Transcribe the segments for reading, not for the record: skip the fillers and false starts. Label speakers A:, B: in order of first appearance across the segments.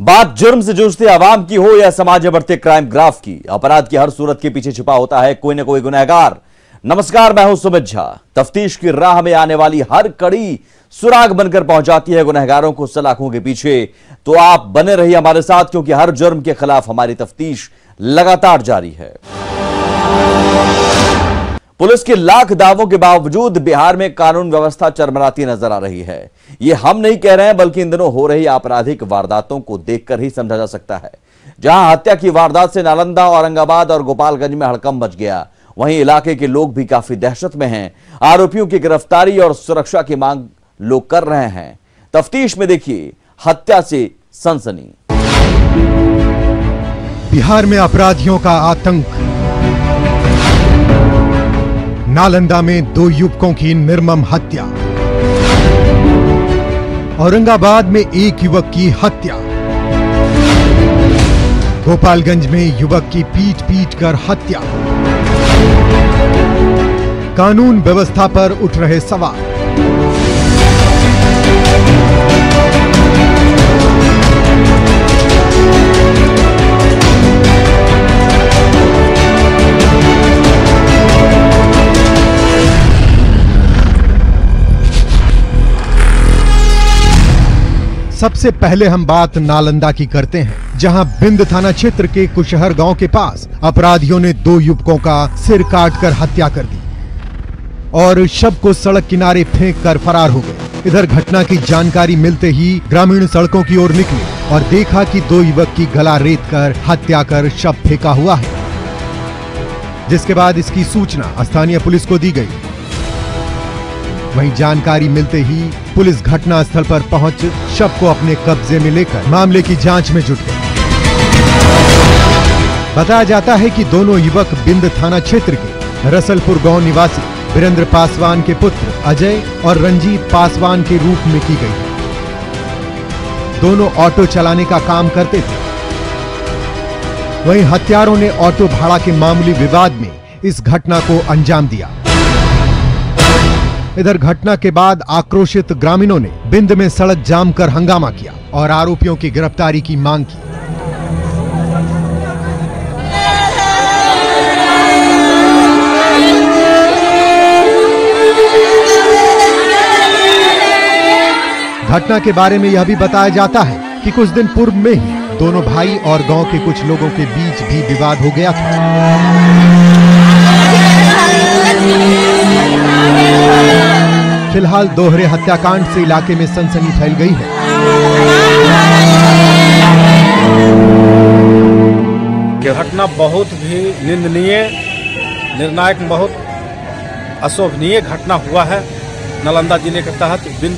A: बात जुर्म से जूझते आवाम की हो या समाज में बढ़ते क्राइम ग्राफ की, अपराध की हर सूरत के पीछे छिपा होता है कोई न कोई गुनहगार। नमस्कार, मैं हूं सुमित झा। तफ्तीश की राह में आने वाली हर कड़ी सुराग बनकर पहुंचाती है गुनहगारों को सलाखों के पीछे। तो आप बने रहिए हमारे साथ, क्योंकि हर जुर्म के खिलाफ हमारी तफ्तीश लगातार जारी है। पुलिस के लाख दावों के बावजूद बिहार में कानून व्यवस्था चरमराती नजर आ रही है। ये हम नहीं कह रहे हैं, बल्कि इन दिनों हो रही आपराधिक वारदातों को देखकर ही समझा जा सकता है। जहां हत्या की वारदात से नालंदा, औरंगाबाद और गोपालगंज में हड़कंप मच गया, वहीं इलाके के लोग भी काफी दहशत में हैं। आरोपियों की गिरफ्तारी और सुरक्षा की मांग लोग कर रहे हैं। तफ्तीश में देखिए हत्या से सनसनी।
B: बिहार में अपराधियों का आतंक। नालंदा में 2 युवकों की निर्मम हत्या। औरंगाबाद में 1 युवक की हत्या। गोपालगंज में युवक की पीट पीट कर हत्या। कानून व्यवस्था पर उठ रहे सवाल। सबसे पहले हम बात नालंदा की करते हैं, जहां बिंद थाना क्षेत्र के कुशहर गांव के पास अपराधियों ने 2 युवकों का सिर काटकर हत्या कर दी और शव को सड़क किनारे फेंक कर फरार हो गए। इधर घटना की जानकारी मिलते ही ग्रामीण सड़कों की ओर निकले और देखा कि 2 युवक की गला रेत कर हत्या कर शव फेंका हुआ है, जिसके बाद इसकी सूचना स्थानीय पुलिस को दी गई। वहीं जानकारी मिलते ही पुलिस घटनास्थल पर पहुंच शव को अपने कब्जे में लेकर मामले की जांच में जुट गई। बताया जाता है कि दोनों युवक बिंद थाना क्षेत्र के रसलपुर गांव निवासी वीरेंद्र पासवान के पुत्र अजय और रंजीत पासवान के रूप में की गई है। दोनों ऑटो चलाने का काम करते थे। वहीं हत्यारों ने ऑटो भाड़ा के मामूली विवाद में इस घटना को अंजाम दिया। इधर घटना के बाद आक्रोशित ग्रामीणों ने बिंद में सड़क जाम कर हंगामा किया और आरोपियों की गिरफ्तारी की मांग की। घटना के बारे में यह भी बताया जाता है कि कुछ दिन पूर्व में ही दोनों भाई और गांव के कुछ लोगों के बीच भी विवाद हो गया था। फिलहाल दोहरे हत्याकांड से इलाके में सनसनी फैल गई है।
C: घटना बहुत भी निंदनीय, निर्णायक, बहुत अशोभनीय घटना हुआ है। नालंदा जिले के तहत बिंद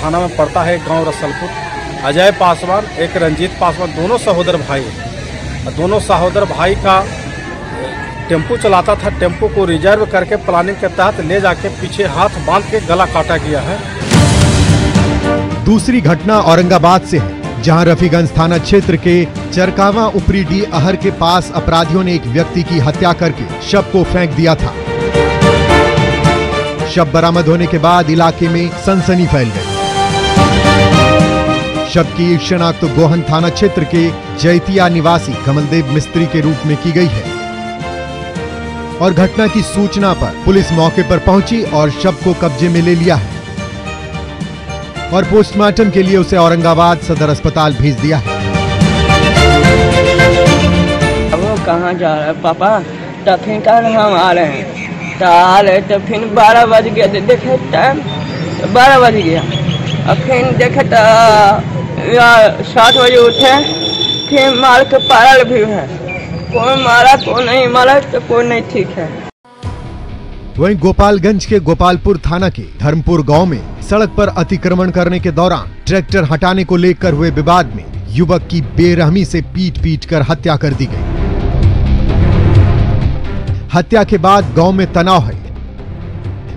C: थाना में पड़ता है गांव रसलपुर। अजय पासवान, एक रंजीत पासवान, दोनों सहोदर भाई। दोनों सहोदर भाई का टेम्पो चलाता था। टेम्पो को रिजर्व करके प्लानिंग के तहत ले जाके पीछे हाथ बांध के गला काटा गया है।
B: दूसरी घटना औरंगाबाद से है, जहां रफीगंज थाना क्षेत्र के चरकावा उपरीडी अहर के पास अपराधियों ने एक व्यक्ति की हत्या करके शव को फेंक दिया था। शव बरामद होने के बाद इलाके में सनसनी फैल गई। शव की शनाख्त गोहन थाना क्षेत्र के जैतिया निवासी कमलदेव मिस्त्री के रूप में की गई है और घटना की सूचना पर पुलिस मौके पर पहुंची और शव को कब्जे में ले लिया है और पोस्टमार्टम के लिए उसे औरंगाबाद सदर अस्पताल भेज दिया है।
D: वो कहाँ जा रहा है पापा? तो फिर हम आ रहे हैं, तो आ रहे तो फिर 12 बज गया। देखे टाइम 12 बज गया और फिर देखे तो 7 बजे उठे, फिर मार के पारल भी है। कौन मारा कौन नहीं मारा तो कोई नहीं ठीक है।
B: वहीं गोपालगंज के गोपालपुर थाना के धर्मपुर गांव में सड़क पर अतिक्रमण करने के दौरान ट्रैक्टर हटाने को लेकर हुए विवाद में युवक की बेरहमी से पीट पीट कर हत्या कर दी गई। हत्या के बाद गांव में तनाव है।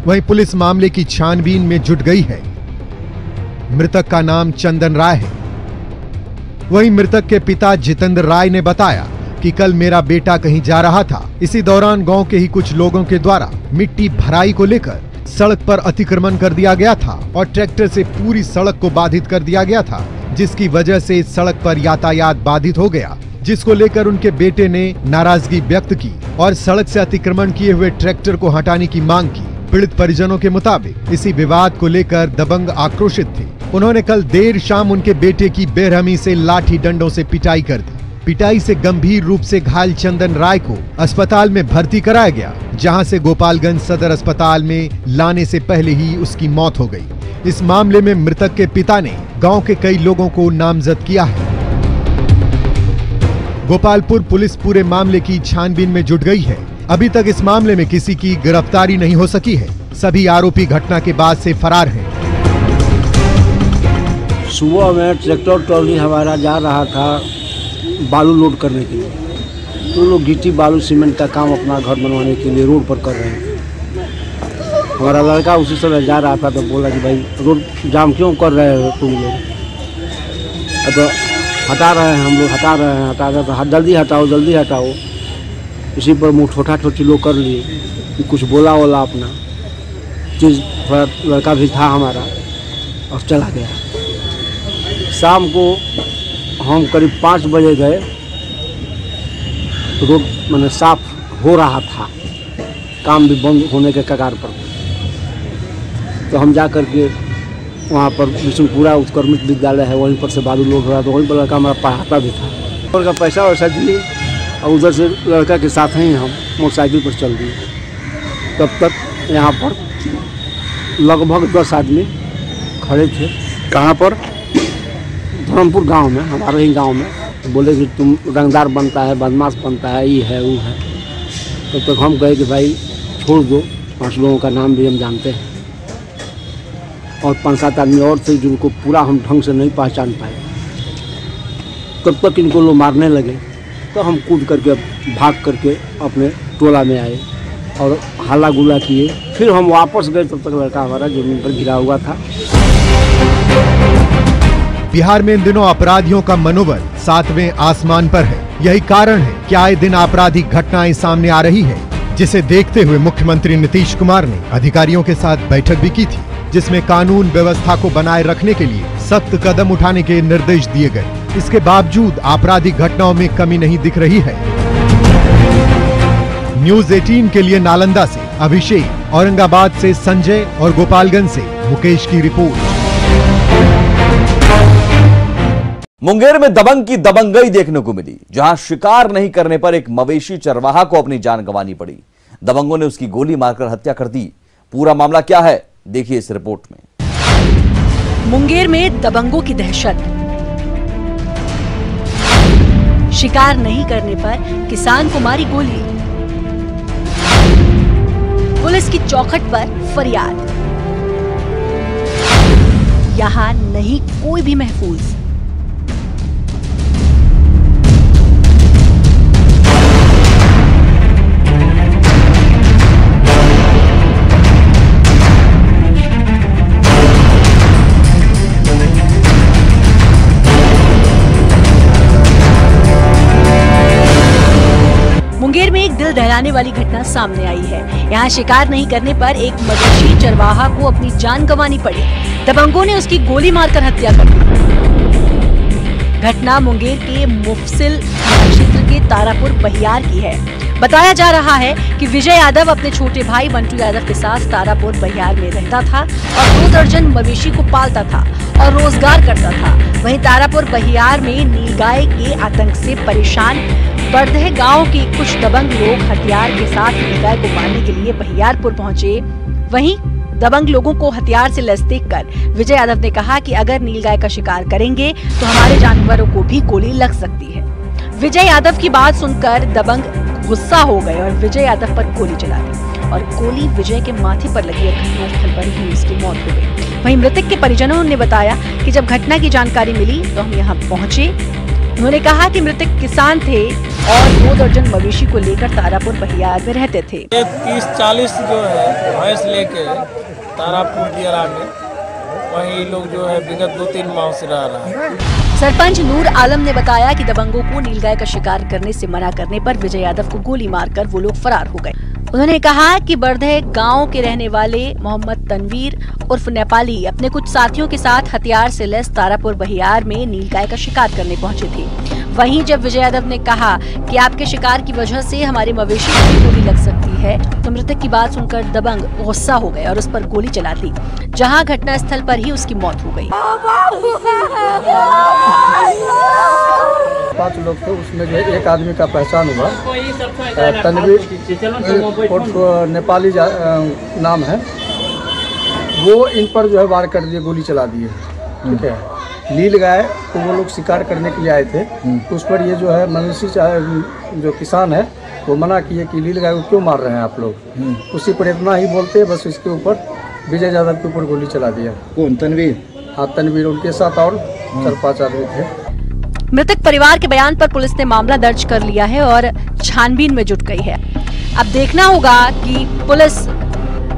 B: वहीं पुलिस मामले की छानबीन में जुट गई है। मृतक का नाम चंदन राय है। वहीं मृतक के पिता जितेंद्र राय ने बताया कि कल मेरा बेटा कहीं जा रहा था। इसी दौरान गांव के ही कुछ लोगों के द्वारा मिट्टी भराई को लेकर सड़क पर अतिक्रमण कर दिया गया था और ट्रैक्टर से पूरी सड़क को बाधित कर दिया गया था, जिसकी वजह से इस सड़क पर यातायात बाधित हो गया, जिसको लेकर उनके बेटे ने नाराजगी व्यक्त की और सड़क से अतिक्रमण किए हुए ट्रैक्टर को हटाने की मांग की। पीड़ित परिजनों के मुताबिक इसी विवाद को लेकर दबंग आक्रोशित थे। उन्होंने कल देर शाम उनके बेटे की बेरहमी से लाठी डंडों से पिटाई कर दी। पिटाई से गंभीर रूप से घायल चंदन राय को अस्पताल में भर्ती कराया गया, जहां से गोपालगंज सदर अस्पताल में लाने से पहले ही उसकी मौत हो गई। इस मामले में मृतक के पिता ने गांव के कई लोगों को नामजद किया है। गोपालपुर पुलिस पूरे मामले की छानबीन में जुट गई है। अभी तक इस मामले में किसी की गिरफ्तारी नहीं हो सकी है। सभी आरोपी घटना के बाद से फरार हैं।
E: सुबह में ट्रैक्टर ट्रॉली हमारा जा रहा था बालू लोड करने के लिए, तो लोग गिट्टी बालू सीमेंट का काम अपना घर बनवाने के लिए रोड पर कर रहे हैं। हमारा लड़का उसी समय जा रहा था तो बोला कि भाई रोड जाम क्यों कर रहे हो तुम लोग? अब हटा रहे हैं, हम लोग हटा रहे तो जल्दी हटाओ। इसी पर मुँह ठोठा ठोठी लोग कर लिए, कुछ बोला अपना चीज़। थोड़ा लड़का भी था हमारा और चला गया। शाम को हम करीब 5 बजे गए, रोड मैंने साफ हो रहा था, काम भी बंद होने के कगार पर। तो हम जा कर के वहाँ पर विष्णुपुरा उत्क्रमित विद्यालय है, वहीं पर से बालू लोड हो रहा, तो वहीं पर लड़का हमारा पढ़ाता भी था। उनका पैसा वैसा दिए और उधर से लड़का के साथ ही हम मोटरसाइकिल पर चल दिए। तब तक यहाँ पर लगभग 10 आदमी खड़े थे।
C: कहाँ पर?
E: धर्मपुर गांव में, हमारे ही गांव में। बोले कि तुम रंगदार बनता है, बदमाश बनता है, ये है वो है। तब तक हम कहे कि भाई छोड़ दो, 5 लोगों का नाम भी हम जानते हैं और 5-7 आदमी और थे जिनको पूरा हम ढंग से नहीं पहचान पाए। तब तक इनको लोग मारने लगे, तो हम कूद करके भाग करके अपने टोला में आए और हल्ला गुल्ला किए। फिर हम वापस गए, तब तक लड़का हमारा जमीन पर गिरा हुआ था।
B: बिहार में इन दिनों अपराधियों का मनोबल 7वें आसमान पर है। यही कारण है कि आए दिन आपराधिक घटनाएं सामने आ रही है, जिसे देखते हुए मुख्यमंत्री नीतीश कुमार ने अधिकारियों के साथ बैठक भी की थी, जिसमें कानून व्यवस्था को बनाए रखने के लिए सख्त कदम उठाने के निर्देश दिए गए। इसके बावजूद आपराधिक घटनाओं में कमी नहीं दिख रही है। न्यूज़ 18 के लिए नालंदा से अभिषेक, औरंगाबाद से संजय और गोपालगंज से मुकेश की रिपोर्ट।
A: मुंगेर में दबंग की दबंगई देखने को मिली, जहां शिकार नहीं करने पर एक मवेशी चरवाहा को अपनी जान गंवानी पड़ी। दबंगों ने उसकी गोली मारकर हत्या कर दी। पूरा मामला क्या है, देखिए इस रिपोर्ट में।
F: मुंगेर में दबंगों की दहशत। शिकार नहीं करने पर किसान को मारी गोली। पुलिस की चौखट पर फरियाद। यहाँ नहीं कोई भी महफूज। मुंगेर में एक दिल दहलाने वाली घटना सामने आई है। यहाँ शिकार नहीं करने पर एक मवेशी चरवाहा को अपनी जान गंवानी पड़ी। दबंगों ने उसकी गोली मारकर हत्या कर दी। घटना मुंगेर के मुफसिल क्षेत्र के तारापुर बहियार की है। बताया जा रहा है कि विजय यादव अपने छोटे भाई बंटू यादव के साथ तारापुर बहियार में रहता था और 2 दर्जन मवेशी को पालता था और रोजगार करता था। वहीं तारापुर बहियार में नीलगाय के आतंक से परेशान बड़दह गांव के कुछ दबंग लोग हथियार के साथ नीलगाय को मारने के लिए बहियारपुर पहुंचे। वहीं दबंग लोगों को हथियार से लैस देखकर विजय यादव ने कहा कि अगर नीलगाय का शिकार करेंगे तो हमारे जानवरों को भी गोली लग सकती है। विजय यादव की बात सुनकर दबंग गुस्सा हो गए और विजय यादव पर गोली चला दी और गोली विजय के माथे पर लगी और घटनास्थल पर ही उसकी मौत हो गई। वहीं मृतक के परिजनों ने बताया कि जब घटना की जानकारी मिली तो हम यहाँ पहुंचे। उन्होंने कहा कि मृतक किसान थे और 2 दर्जन मवेशी को लेकर तारापुर बहियार में रहते थे।
C: 30-40 जो है भैंस लेके तारापुर दियारा में, वही लोग जो है विगत 2-3 माह से रह रहा है।
F: सरपंच नूर आलम ने बताया कि दबंगों को नीलगाय का शिकार करने से मना करने पर विजय यादव को गोली मारकर वो लोग फरार हो गए। उन्होंने कहा कि बरधे गांव के रहने वाले मोहम्मद तनवीर उर्फ नेपाली अपने कुछ साथियों के साथ हथियार से लैस तारापुर बहियार में नीलगाय का शिकार करने पहुंचे थे। वहीं जब विजय यादव ने कहा कि आपके शिकार की वजह से हमारे मवेशी को भी गोली लग सकती है, तो मृतक की बात सुनकर दबंग गुस्सा हो गए और उस पर गोली चला दी, जहां घटनास्थल पर ही उसकी मौत हो गई।
G: 5 लोग थे, उसमें जो एक आदमी का पहचान हुआ, तनवीर और नेपाली नाम है, वो इन पर जो है वार कर दिए, गोली चला दिए। ठीक है, नील गाय तो वो लोग शिकार करने के लिए आए थे, उस पर ये जो है मनुष्य जो किसान है वो मना किए कि नील गाय को क्यों मार रहे हैं आप लोग। उसी पर इतना ही बोलते बस इसके ऊपर विजय यादव के ऊपर गोली चला दिया। कौन? तनवीर। हाँ, तनवीर, उनके साथ और 4-5 आदमी थे।
F: मृतक परिवार के बयान पर पुलिस ने मामला दर्ज कर लिया है और छानबीन में जुट गई है। अब देखना होगा कि पुलिस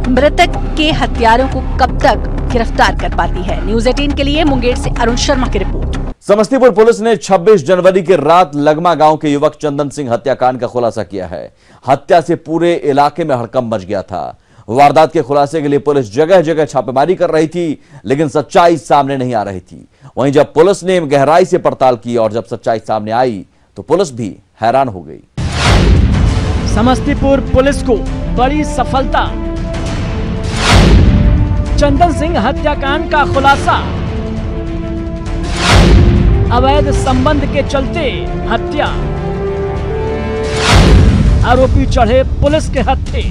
F: मृतक के हत्यारों को कब तक गिरफ्तार कर पाती है। न्यूज़ 18 के लिए मुंगेर से अरुण शर्मा की रिपोर्ट।
A: समस्तीपुर पुलिस ने 26 जनवरी की रात लगमा गांव के युवक चंदन सिंह हत्याकांड का खुलासा किया है। हत्या से पूरे इलाके में हड़कंप मच गया था। वारदात के खुलासे के लिए पुलिस जगह जगह छापेमारी कर रही थी, लेकिन सच्चाई सामने नहीं आ रही थी। वहीं जब पुलिस ने गहराई से पड़ताल की और जब सच्चाई सामने आई तो पुलिस भी हैरान हो गई।
H: समस्तीपुर पुलिस को बड़ी सफलता, चंदन सिंह हत्याकांड का खुलासा। अवैध संबंध के चलते हत्या, आरोपी चढ़े पुलिस के हत्थे।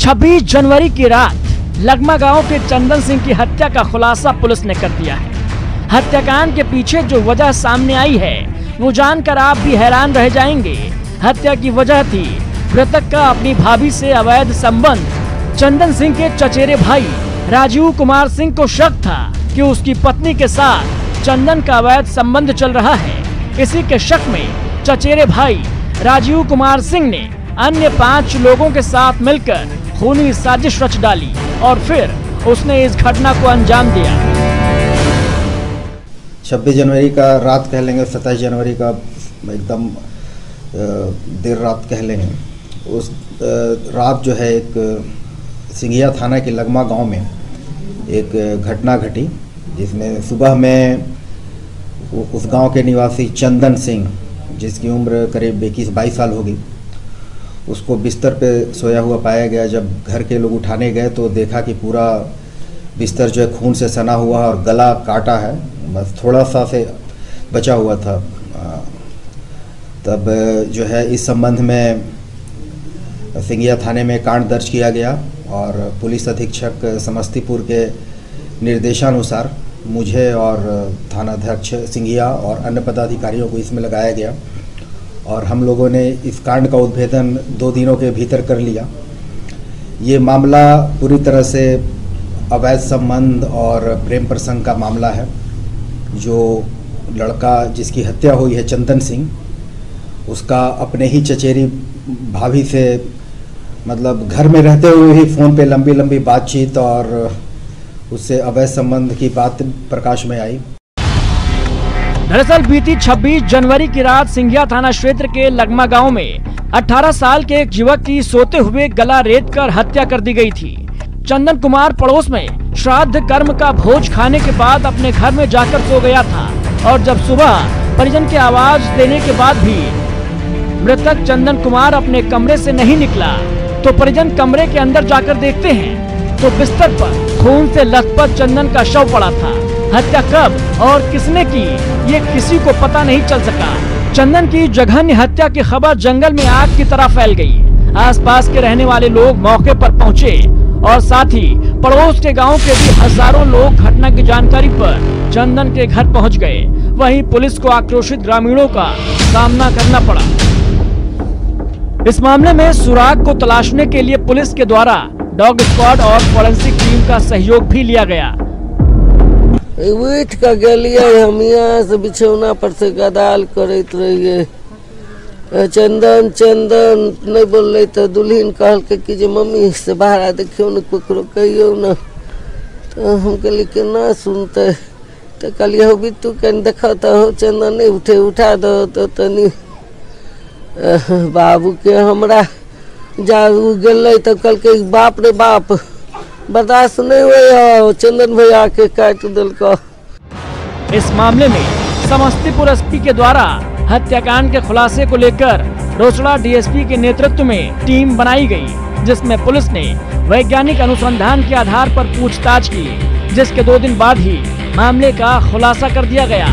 H: छब्बीस जनवरी की रात लगमा गांव के चंदन सिंह की हत्या का खुलासा पुलिस ने कर दिया है। हत्याकांड के पीछे जो वजह सामने आई है वो जानकर आप भी हैरान रह जाएंगे। हत्या की वजह थी मृतक का अपनी भाभी से अवैध संबंध। चंदन सिंह के चचेरे भाई राजीव कुमार सिंह को शक था कि उसकी पत्नी के साथ चंदन का अवैध संबंध चल रहा है। इसी के शक में चचेरे भाई राजीव कुमार सिंह ने अन्य 5 लोगों के साथ मिलकर खूनी साजिश रच डाली और फिर उसने इस घटना को अंजाम दिया।
I: 26 जनवरी का रात कह लेंगे, 27 जनवरी का एकदम देर रात कह लेंगे। उस रात जो है एक सिंघिया थाना के लगमा गांव में एक घटना घटी, जिसमें सुबह में उस गांव के निवासी चंदन सिंह, जिसकी उम्र करीब 21-22 साल होगी, उसको बिस्तर पे सोया हुआ पाया गया। जब घर के लोग उठाने गए तो देखा कि पूरा बिस्तर जो है खून से सना हुआ और गला काटा है, बस थोड़ा सा से बचा हुआ था। तब जो है इस संबंध में सिंघिया थाने में कांड दर्ज किया गया और पुलिस अधीक्षक समस्तीपुर के निर्देशानुसार मुझे और थानाध्यक्ष सिंघिया और अन्य पदाधिकारियों को इसमें लगाया गया और हम लोगों ने इस कांड का उद्भेदन 2 दिनों के भीतर कर लिया। ये मामला पूरी तरह से अवैध संबंध और प्रेम प्रसंग का मामला है। जो लड़का जिसकी हत्या हुई है चंदन सिंह, उसका अपने ही चचेरी भाभी से मतलब घर में रहते हुए ही फ़ोन पे लंबी लंबी बातचीत और उससे अवैध संबंध की बात प्रकाश में आई।
H: दरअसल बीती 26 जनवरी की रात सिंघिया थाना क्षेत्र के लगमा गांव में 18 साल के एक युवक की सोते हुए गला रेत कर हत्या कर दी गई थी। चंदन कुमार पड़ोस में श्राद्ध कर्म का भोज खाने के बाद अपने घर में जाकर सो गया था और जब सुबह परिजन की आवाज देने के बाद भी मृतक चंदन कुमार अपने कमरे से नहीं निकला तो परिजन कमरे के अंदर जाकर देखते हैं तो बिस्तर पर खून से लथपथ चंदन का शव पड़ा था। हत्या कब और किसने की ये किसी को पता नहीं चल सका। चंदन की जघन्य हत्या की खबर जंगल में आग की तरह फैल गई। आसपास के रहने वाले लोग मौके पर पहुंचे और साथ ही पड़ोस के गांव के भी हजारों लोग घटना की जानकारी पर चंदन के घर पहुंच गए। वहीं पुलिस को आक्रोशित ग्रामीणों का सामना करना पड़ा। इस मामले में सुराग को तलाशने के लिए पुलिस के द्वारा डॉग स्क्वाड और फॉरेंसिक टीम का सहयोग भी लिया गया।
J: उठ के गेलिए हम यहाँ से बिछौना पर से गदाल करते रहिए। चंदन चंदन नहीं बोल तो दुल्हन कहल के कि मम्मी से बाहर देखियो न ककरो कहियो न। तो हम कहली कि ना सुनते तो कहलिए हो भी तू कहीं देखा तो हो चंदन नहीं उठे उठा दो तो तनी बाबू के हमरा जा गल तो कल के बाप रे बाप बर्दाश्त नहीं हुए चंदन भैया के काट दिल को।
H: इस मामले में समस्तीपुर एसपी के द्वारा हत्याकांड के खुलासे को लेकर रोसड़ा डीएसपी के नेतृत्व में टीम बनाई गई, जिसमें पुलिस ने वैज्ञानिक अनुसंधान के आधार पर पूछताछ की, जिसके 2 दिन बाद ही मामले का खुलासा कर दिया गया।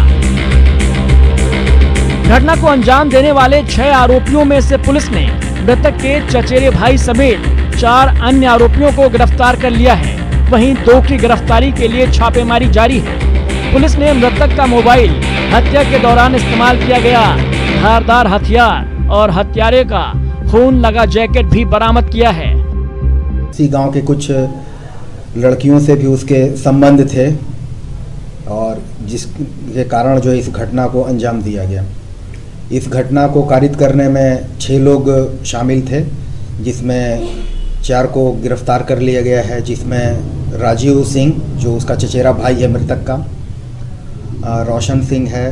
H: घटना को अंजाम देने वाले 6 आरोपियों में से पुलिस ने मृतक के चचेरे भाई समेत 4 अन्य आरोपियों को गिरफ्तार कर लिया है। वहीं 2 की गिरफ्तारी के लिए छापेमारी जारी है। पुलिस ने मृतक का मोबाइल, हत्या के दौरान इस्तेमाल किया गया धारदार हथियार और हत्यारे का खून लगा जैकेट भी बरामद किया है।
I: इसी गांव के कुछ लड़कियों से भी उसके संबंध थे और जिसके कारण जो इस घटना को अंजाम दिया गया। इस घटना को कारित करने में 6 लोग शामिल थे, जिसमें 4 को गिरफ्तार कर लिया गया है, जिसमें राजीव सिंह जो उसका चचेरा भाई है मृतक का, रोशन सिंह है,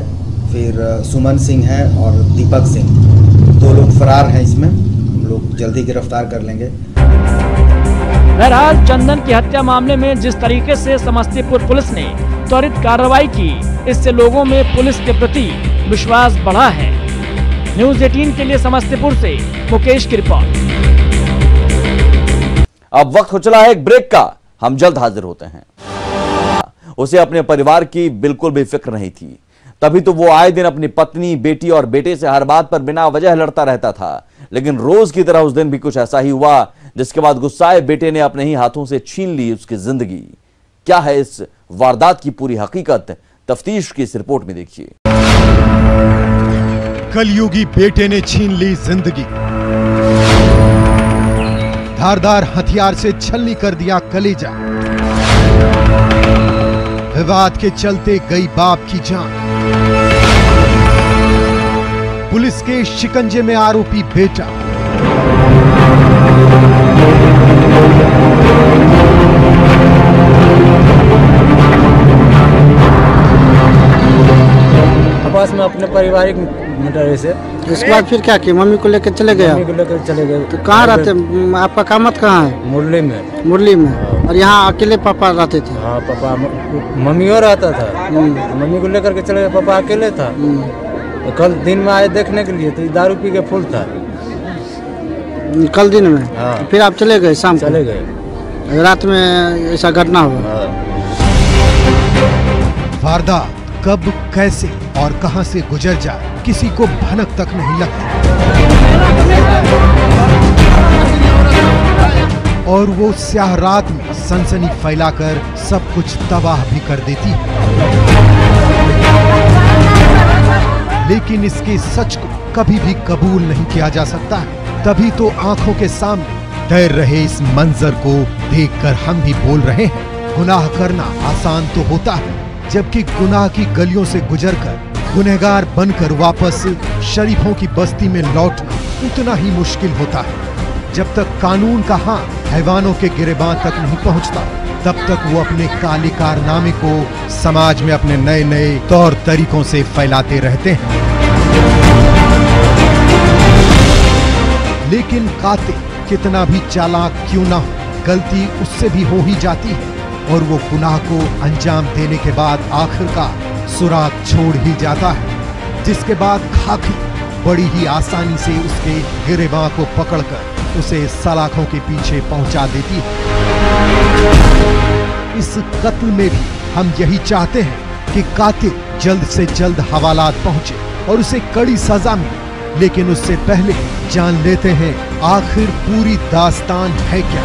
I: फिर सुमन सिंह है और दीपक सिंह। 2 लोग फरार हैं, इसमें हम लोग जल्दी गिरफ्तार कर लेंगे।
H: बहरहाल चंदन की हत्या मामले में जिस तरीके से समस्तीपुर पुलिस ने त्वरित कार्रवाई की, इससे लोगों में पुलिस के प्रति विश्वास बढ़ा है। न्यूज़ 18 के लिए समस्तीपुर से मुकेश की रिपोर्ट।
A: अब वक्त हो चला है एक ब्रेक का, हम जल्द हाजिर होते हैं। उसे अपने परिवार की बिल्कुल भी फिक्र नहीं थी, तभी तो वो आए दिन अपनी पत्नी, बेटी और बेटे से हर बात पर बिना वजह लड़ता रहता था। लेकिन रोज की तरह उस दिन भी कुछ ऐसा ही हुआ, जिसके बाद गुस्साए बेटे ने अपने ही हाथों से छीन ली उसकी जिंदगी। क्या है इस वारदात की पूरी हकीकत, तफ्तीश की इस रिपोर्ट में देखिए।
B: कलयुगी बेटे ने छीन ली जिंदगी, धारदार हथियार से छलनी कर दिया कलेजा, विवाद के चलते गई बाप की जान, पुलिस के शिकंजे में आरोपी बेटा।
K: पास में अपने पारिवारिक मैटर से
E: इसके बाद फिर क्या किया? मम्मी को लेकर चले गए?
K: मम्मी को लेकर चले गए।
E: तो कहाँ रहते? आपका कामत कहाँ है?
K: मुरली में।
E: मुरली में। और यहाँ अकेले पापा रहते थे?
K: हाँ, पापा मम्मी और रहता था, मम्मी को लेकर के चले गए, पापा अकेले था। तो कल दिन में आए देखने के लिए, तो दारू पी के फुल था
E: कल दिन में।
K: हाँ।
E: फिर आप चले गए? शाम
K: चले गए,
E: रात में ऐसा घटना हुआ।
B: वारदात कब, कैसे और कहां से गुजर जाए किसी को भनक तक नहीं लगती, और वो स्याह रात में सनसनी फैलाकर सब कुछ तबाह भी कर देती है। लेकिन इसके सच को कभी भी कबूल नहीं किया जा सकता है। तभी तो आंखों के सामने तैर रहे इस मंजर को देखकर हम भी बोल रहे हैं, गुनाह करना आसान तो होता है, जबकि गुनाह की गलियों से गुजरकर गुनहगार बनकर वापस शरीफों की बस्ती में लौटना उतना ही मुश्किल होता है। जब तक कानून का हाथ हैवानों के गिरेबां तक नहीं पहुंचता, तब तक वो अपने काले कारनामे को समाज में अपने नए नए तौर तरीकों से फैलाते रहते हैं। लेकिन कातिल कितना भी चालाक क्यों ना हो, गलती उससे भी हो ही जाती है, और वो गुनाह को अंजाम देने के बाद आखिरकार सुराग छोड़ ही जाता है, जिसके बाद खाकी बड़ी ही आसानी से उसके गिरेबां को पकड़कर उसे सलाखों के पीछे पहुंचा देती है। इस कत्ल में भी हम यही चाहते हैं कि कातिल जल्द से जल्द हवालात पहुंचे और उसे कड़ी सजा मिले, लेकिन उससे पहले जान लेते हैं आखिर पूरी दास्तान है क्या।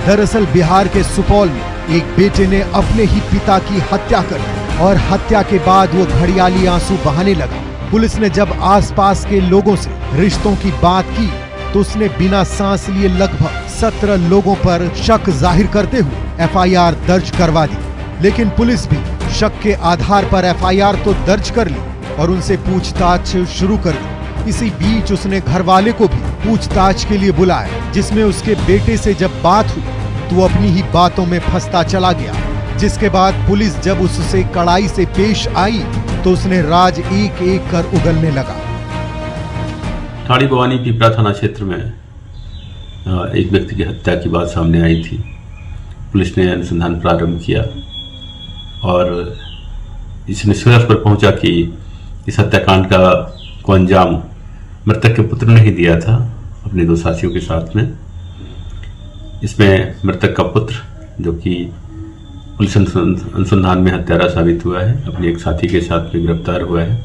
B: दरअसल बिहार के सुपौल में एक बेटे ने अपने ही पिता की हत्या कर दी और हत्या के बाद वो घड़ियाली आंसू बहाने लगा। पुलिस ने जब आसपास के लोगों से रिश्तों की बात की तो उसने बिना सांस लिए लगभग 17 लोगों पर शक जाहिर करते हुए एफआईआर दर्ज करवा दी। लेकिन पुलिस भी शक के आधार पर एफआईआर तो दर्ज कर ली और उनसे पूछताछ शुरू कर दी। इसी बीच उसने घरवाले को भी पूछताछ के लिए बुलाया, जिसमें उसके बेटे से जब बात हुई तो वो अपनी ही बातों में फंसता चला गया। जिसके बाद पुलिस जब उससे कड़ाई से पेश आई तो उसने राज एक एक कर उगलने लगा।
L: ठाड़ी भवानी पिपरा थाना क्षेत्र में एक व्यक्ति की हत्या की बात सामने आई थी। पुलिस ने अनुसंधान प्रारंभ किया और इस निष्कर्ष पर पहुंचा कि इस हत्याकांड को अंजाम मृतक के पुत्र ने ही दिया था अपने 2 साथियों के साथ में। इसमें मृतक का पुत्र, जो कि पुलिस अनुसंधान में हत्यारा साबित हुआ है, अपने एक साथी के साथ में गिरफ्तार हुआ है।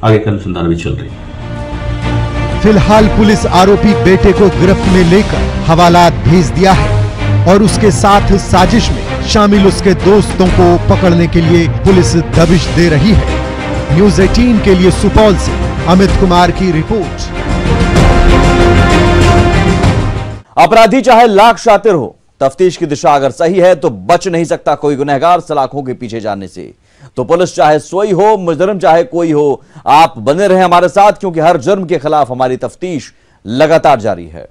L: आगे का अनुसंधान भी चल रही है।
B: फिलहाल पुलिस आरोपी बेटे को गिरफ्त में लेकर हवालात भेज दिया है और उसके साथ साजिश में शामिल उसके दोस्तों को पकड़ने के लिए पुलिस दबिश दे रही है। न्यूज़ 18 के लिए सुपौल से अमित कुमार की रिपोर्ट।
A: अपराधी चाहे लाख शातिर हो, तफ्तीश की दिशा अगर सही है तो बच नहीं सकता कोई गुनहगार सलाखों के पीछे जाने से। तो पुलिस चाहे सोई हो, मुजरिम चाहे कोई हो, आप बने रहे हमारे साथ, क्योंकि हर जुर्म के खिलाफ हमारी तफ्तीश लगातार जारी है।